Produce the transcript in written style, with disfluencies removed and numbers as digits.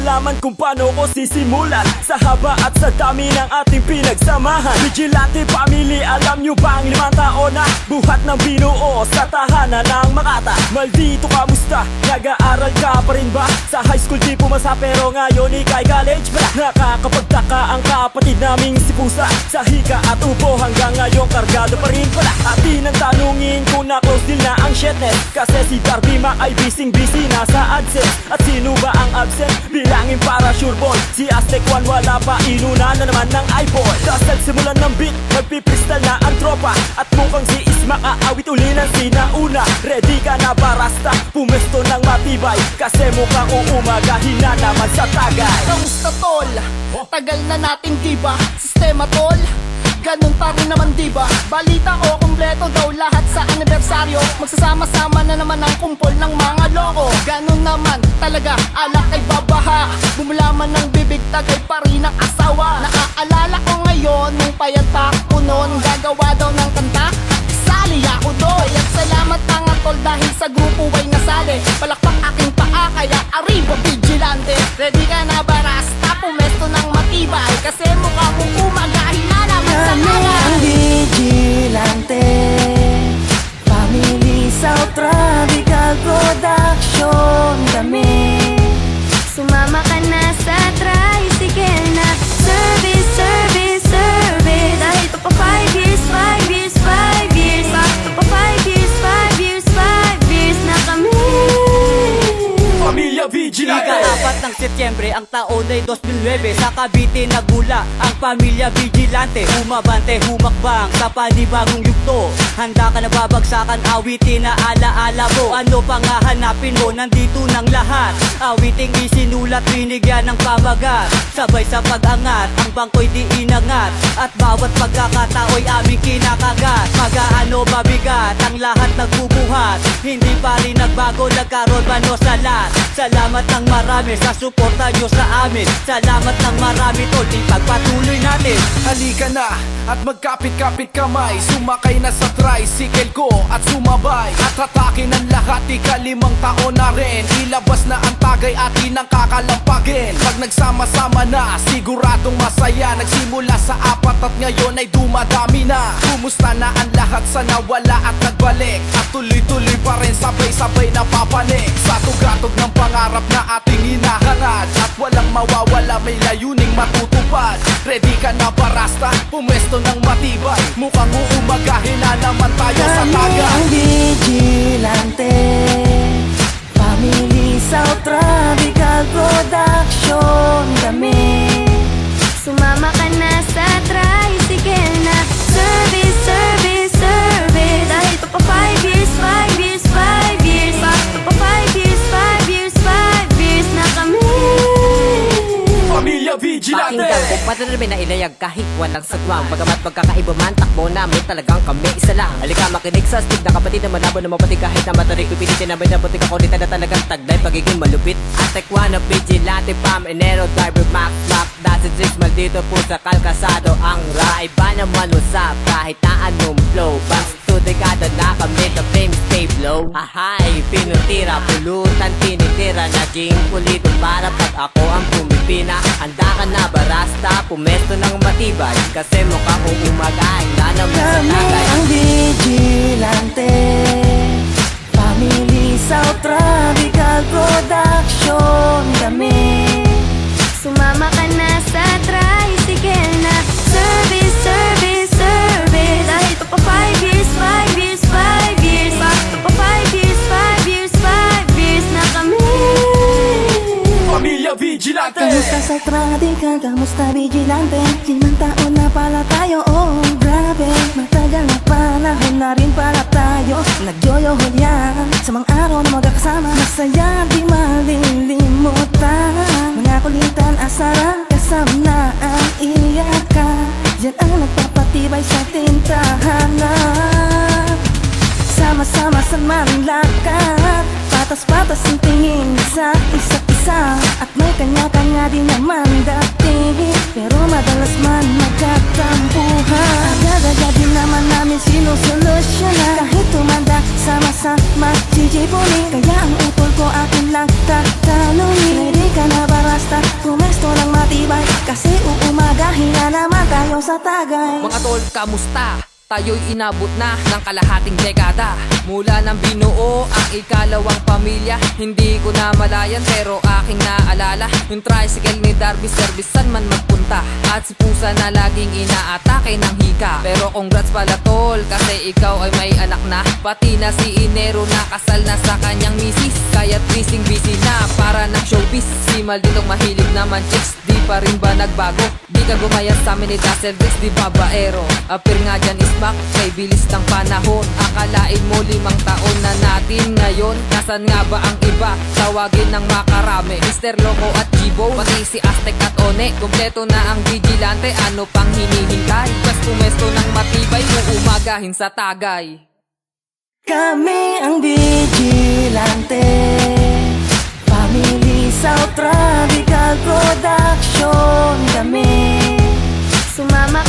malaman kung paano ko sisimulan. Sa haba at sa dami ng ating pinagsamahan, Vigilante Family, alam nyo ba ang 5 taon na buhat ng binuo sa tahanan ng Makata? Maldito, kamusta? Nag-aaral ka pa rin ba? Sa high school di pumasa pero ngayon ikay college ba? Nakakapagtaka ang kapatid naming si Pusa. Sa hika at upo hanggang ngayon kargado pa rin pala. At di nang tanungin kung na-close deal na ang shitnet, kasi si Darby Ma ay busy na sa AdSense. At sino ba ang absent? Bilangin para sure ball. Si Aztec One wala pa, inuna na naman ng eyeball. Dasal simulan ng beat, nagpipristal na ang tropa. At mukhang si Isma aawit uli ng sinauna. Ready ka na ba Rasta? Pumesto ng matibay, kasi mukhang uumagahin na naman sa tagay. Kamusta tol? Tagal na natin diba? Sistema tol? Ganun pa rin naman diba? Balita o kumpleto daw lahat sa anibersaryo. Magsasama-sama na naman ang kumpol ng mga loko. Ganun naman talaga, alak ay babaha. Bumula man ng bibig, tagay pa rin ang asawa. Naaalala ko ngayon, nung payata ko noon, gagawa daw ng kanta, sali ako doon. Kaya't salamat mga tol dahil sa grupo ay nasali. Palakpak aking paa, kaya arriba Vigilante. Ready ka na ba Rasta? Pumesto ng matibay, kasi mukha mong umagahin na naman sa Kami ang Vigilante Family South Tropical Production. Kami Sumama ka na sa tricycle na service, service, service. Dahil to pa 5 years, 5 years, 5 years. To pa 5 years, 5 years, 5 years na kami. Pamilya Vigilante. Ika-4 ng Setyembre, ang taon ay 2009. Sa Cavite nagmula ang Pamilya Vigilante. Humabante, humakbang sa panibagong yugto. Handa ka na babagsakan, awitin na alaala mo. Ano pang hahanapin mo, nandito ng lahat. Awiting isinulat, binigyan ng pamagat. Sabay sa pag-angat, ang bangko'y di inangat. At bawat pagkakatao'y aming kinakagat. Magaano mabigat, ang lahat nagbubuhat. Hindi pa rin nagbago, nagkaroon man o salat. Salamat ng marami sa suporta nyo sa amin. Salamat ng marami tol, ipagpatuloy natin. Halika na at magkapit-kapit kamay. Sumakay na sa tricycle ko at sumabay. At hatakin ang lahat, ika-5 taon na rin. Ilabas na ang tagay at inang kakalampagin. Pag nagsama-sama na, siguradong masaya. Nagsimula sa 4 at ngayon ay dumadami na. Kumusta na ang lahat sa nawala at nagbalik? At tuloy-tuloy pa rin, sabay-sabay na papanik. Sa tugatog ng pangarap na ating hinahangad. At walang mawawala, may layuning matutupad. Ready ka na ba Rasta? Pumesto ng matibay. Mukhang uumagahin na naman tayo sa Kami tagay. ang Vigilante Family South Tropical Production. Kami Sumama ka na sa tricycle na service, service, service. Dahil to pa 5 years, 5 years, 5 years. To pa 5 years, 5 years, 5 years na kami. Pamilya Vigilante. Pakinggan kung paano namin na inayag kahit walang sagwang. Bagamat magkakaiba man, takbo namin talagang kami isa lang. Halika makinig sa astig na kapatid na malabo na mapatig kahit na matarik. Pipilitin namin na butik ako nita na talagang taglay pagiging malupit. Aztec One of Vigilante, Pam, Enero, Driver, Max, Mac, Dasit, Six, maldito po sa kalkasado ang ride. Iba naman usap kahit na anong flow. Basta to dekada na kami, the flame stay blow. Ahay, pinutira, pulutan, tinitira. Naging pulito para pag ako ang pumipina. Handa ka na ba Rasta? Pumesto ng matibay, kasi mukhang umagain na naman sa Kami tagay. ang Vigilante Family South Tropical Production. Kami Sumama ka na sa tricycle na service, service, service. Dahil to pa 5 years, 5 years, 5 years. To pa 5 years, 5 years, 5 years na kami. Pamilya Vigilante. Kamusta sa Tropical? Kamusta Vigilante? 5 taon na pala tayo, oh grabe. Matagal na panahon na rin pala tayo. Nagyoyohol yan sa mga araw na magkakasama. Masaya di malilimutan. Mga kulitan, asara, kasama na ang iyakan. Yan ang nagpapatibay sa tintahanan. Sama-sama sa manlakad, patas-patas ang tingin sa isa't isa. At may kanya-kanya din naman dating, pero madalas man magkatampuhan. Agad-agad din naman namin sinusolusyonan. Kahit tumanda, sama-sama chichipunin. Kaya ang utol ko akin lang tatanungin. Ready ka na ba Rasta? tayo sa tagay. Mga tol, kamusta? Tayo'y inabot na ng kalahating dekada mula nang binuo ang ikalawang pamilya. Hindi ko na malayan pero aking naalala yung tricycle ni Darby, servisan man magpunta, at si Pusa na laging inaatake ng hika. Pero congrats pala tol, kasi ikaw ay may anak na, pati na si Inero nakasal na sa kanyang misis. Kaya't busy na para ng showbiz. Si Maldinong mahilig naman chicks, di pa rin ba nagbago? Di ka gumaya sa amin ni Dazzle Bricks, di ba baero? Appear nga dyan is back, kay bilis ng panahon. Akalain mo 5 taon na natin ngayon. Nasaan nga ba ang iba? Tawagin ng makarami, Mr. Loco at Jibo, pati si Aztec at One. Kompleto na ang vigilante, ano pang hinihintay? Pwesto ng matibay, uumagahin sa tagay. Kami ang vigilante, Family South Tropical Production. Kami Sumama